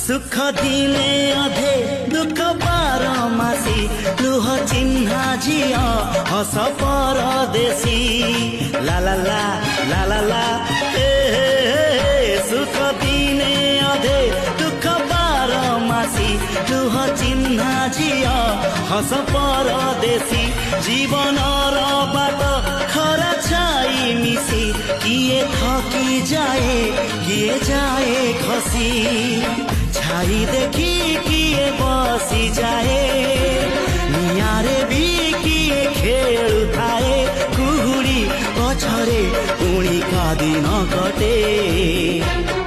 सुख दिने अधे दुख बारमासी लुह चिन्हा झिया हस परदेशी ला ला ला ला ला ला सुख दिने अधे दुख बारमासी लुह चिन्हा झिया हस परदेशी जीवन बाट खरा छाई मिसी किए थकी जाए किए जाए खसी छाई देखी किए बसी जाए नियारे भी किए खेलु थाए कुहुडी पछरे पुणी का दिन कटे।